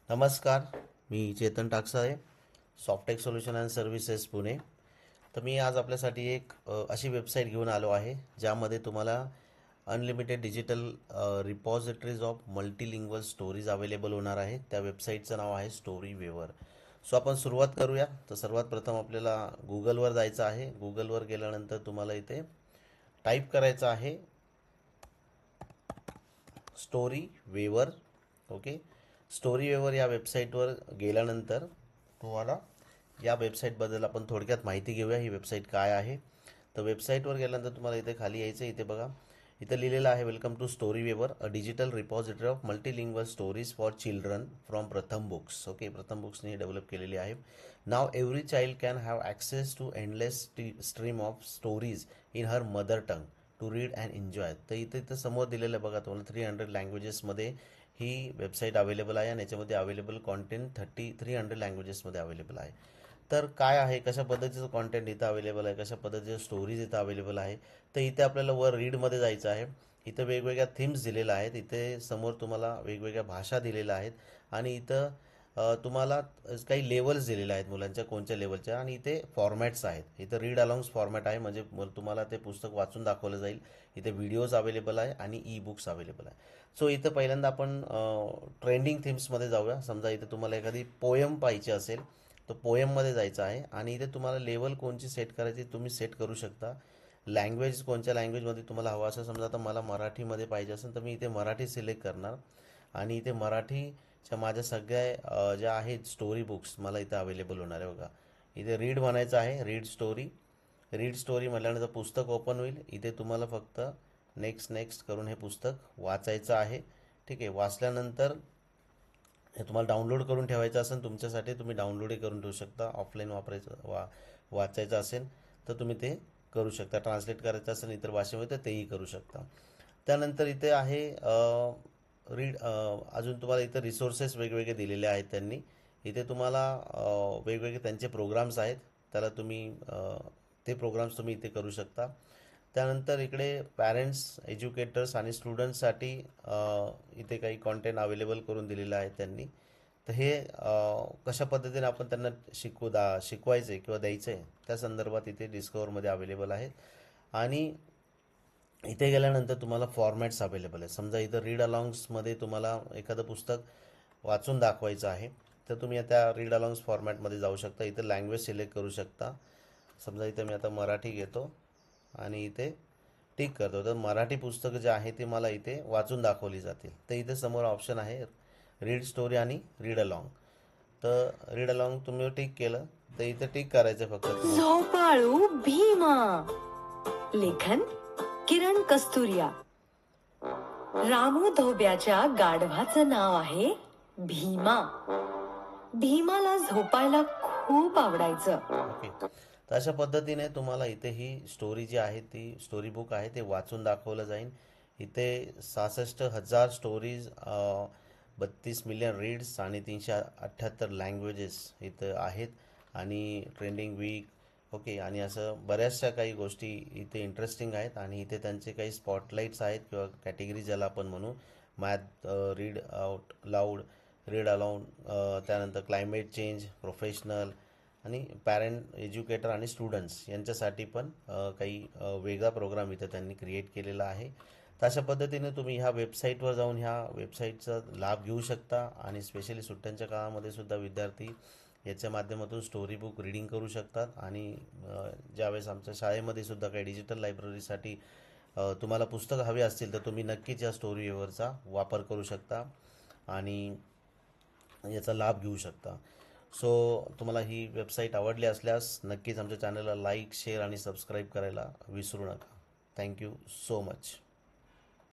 नमस्कार. मी Chetan Taksale, Softech solution and services Pune. तर मी आज आपल्यासाठी एक अशी वेबसाईट घेऊन आलो आहे ज्यामध्ये तुम्हाला unlimited digital repositories of multilingual stories available होणार आहे. त्या वेबसाईटचं नाव आहे स्टोरी वेवर. सो आपण सुरुवात करूया. तर सर्वात प्रथम आपल्याला गुगलवर जायचं आहे. गुगलवर गेल्यानंतर तुम्हाला इथे टाईप करायचं आहे स्टोरी वेवर. ओके. स्टोरी वेवर या वेबसाईटवर गेल्यानंतर तुम्हाला या वेबसाईटबद्दल आपण थोडक्यात माहिती घेऊया. ही वेबसाईट काय आहे. तर वेबसाईटवर गेल्यानंतर तुम्हाला इथे खाली यायचं. इथे बघा, इथं लिहिलेलं आहे welcome to StoryWeaver, a digital repository of multilingual stories for children from Pratham books. Okay, Pratham बुक्सने ही डेव्हलप केलेली आहे. नाव every child can have access to endless stream of stories in her mother tongue to read and enjoy. तर इथं समोर दिलेलं बघा तुम्हाला 300 लँग्वेजेसमध्ये ही वेबसाईट अवेलेबल आहे आणि याच्यामध्ये अवेलेबल कॉन्टेंट 300 लँग्वेजेसमध्ये अवेलेबल आहे. तर काय आहे, कशा पद्धतीचं कॉन्टेंट इथं अवेलेबल आहे, कशा पद्धतीचं स्टोरीज इथं अवेलेबल आहे. तर इथे आपल्याला वर रीडमध्ये जायचं आहे. इथं वेगवेगळ्या थीम्स दिलेल्या आहेत. इथे समोर तुम्हाला वेगवेगळ्या भाषा दिलेल्या आहेत आणि इथं तुम्हाला काही लेवल्स दिलेल्या आहेत मुलांच्या कोणत्या लेवलच्या, आणि इथे फॉर्मॅट्स आहेत. इथं रीड अलॉंग्स फॉर्मॅट आहे, म्हणजे तुम्हाला ते पुस्तक वाचून दाखवलं जाईल. इथे व्हिडिओज अवेलेबल आहे आणि ई बुक्स अवेलेबल आहे. सो इथं पहिल्यांदा आपण ट्रेंडिंग थीम्समध्ये जाऊया. समजा इथे तुम्हाला एखादी पोयम पाहिजे असेल तर पोयममध्ये जायचं आहे आणि इथे तुम्हाला लेवल कोणची सेट करायची तुम्ही सेट करू शकता. लँग्वेज कोणत्या लँग्वेजमध्ये तुम्हाला हवं असेल, समजा आता मला मराठीमध्ये पाहिजे असेल तर मी इथे मराठी सिलेक्ट करणार आणि इथे मराठीच्या माझ्या सगळ्या ज्या आहेत स्टोरी बुक्स मला इथे अवेलेबल होणार आहे. बघा, इथे रीड म्हणायचं आहे, रीड स्टोरी. रीड स्टोरी म्हटल्यानंतर पुस्तक ओपन होईल. इथे तुम्हाला फक्त नेक्स्ट नेक्स्ट करून हे पुस्तक वाचायचं आहे. ठीक आहे. वाचल्यानंतर हे तुम्हाला डाउनलोड करून ठेवायचं असेल तुमच्यासाठी, तुम्ही डाउनलोडही करून ठेवू शकता. ऑफलाईन वाचायचं असेल तर तुम्ही ते करू शकता. ट्रान्सलेट करायचं असेल इतर भाषेमध्ये तर तेही करू शकता. त्यानंतर इथे आहे अजून तुम्हाला इथे रिसोर्सेस वेगवेगळे दिलेले आहेत त्यांनी. इथे तुम्हाला वेगवेगळे त्यांचे प्रोग्राम्स आहेत, त्याला तुम्ही ते प्रोग्राम्स तुम्ही इथे करू शकता. त्यानंतर इकडे पॅरेंट्स, एज्युकेटर्स आणि स्टुडंट्ससाठी इथे काही कॉन्टेंट अवेलेबल करून दिलेलं आहे त्यांनी. तर हे कशा पद्धतीने आपण त्यांना शिकवायचं आहे किंवा द्यायचं आहे त्या संदर्भात इथे डिस्कवरमध्ये अवेलेबल आहे. आणि इथे गेल्यानंतर तुम्हाला फॉर्मॅट्स अवेलेबल आहे. समजा इथं रीड अलॉंग्समध्ये तुम्हाला एखादं पुस्तक वाचून दाखवायचं आहे तर तुम्ही त्या रीड अलॉंग्स फॉर्मॅटमध्ये जाऊ शकता. इथं लँग्वेज सिलेक्ट करू शकता. समजा इथं मी आता मराठी घेतो आणि इथे टिक करतो, तर मराठी पुस्तकं जे आहे ते मला इथे वाचून दाखवली जातील. तर इथे समोर ऑप्शन आहे रीड स्टोरी आणि रीड अलॉंग. तर रीड अलॉंग तुम्ही टिक केलं तर इथे टिक करायचं फक्त तुम्हाला. झोपाळू भीमा. लेखन किरण कस्तुरिया. रामू धोब्याच्या गाढवाचं नाव आहे भीमा. भीमाला झोपायला खूप आवडायचं. ओके. तर अशा पद्धतीने तुम्हाला इथे ही स्टोरी जी आहे ती स्टोरी बुक आहे ते वाचून दाखवलं जाईल. इथे 66,000 स्टोरीज, 32 मिलियन रीड्स आणि 378 लँग्वेजेस इथं आहेत आणि ट्रेंडिंग वीक. ओके. आणि असं बऱ्याचशा काही गोष्टी इथे इंटरेस्टिंग आहेत आणि इथे त्यांचे काही स्पॉटलाईट्स आहेत किंवा कॅटेगरी ज्याला आपण म्हणू. Math, read out loud, read aloud, त्यानंतर क्लायमेट चेंज, प्रोफेशनल आणि पॅरेंट, एज्युकेटर आणि स्टुडंट्स यांच्यासाठी पण काही वेगळा प्रोग्राम इथं त्यांनी क्रिएट केलेला आहे. तर अशा पद्धतीने तुम्ही ह्या वेबसाईटवर जाऊन ह्या वेबसाईटचा लाभ घेऊ शकता आणि स्पेशली सुट्ट्यांच्या काळामध्ये सुद्धा विद्यार्थी याच्या माध्यमातून स्टोरी बुक रीडिंग करू शकतात. आणि ज्यावेळेस आमच्या शाळेमध्ये सुद्धा काही डिजिटल लायब्ररीसाठी तुम्हाला पुस्तकं हवी असतील तर तुम्ही नक्कीच या स्टोरी वेवरचा वापर करू शकता आणि याचा लाभ घेऊ शकता. सो तुम्हाला ही वेबसाईट आवडली असल्यास नक्कीच आमच्या चॅनलला लाईक, शेअर आणि सबस्क्राईब करायला विसरू नका. Thank you so much.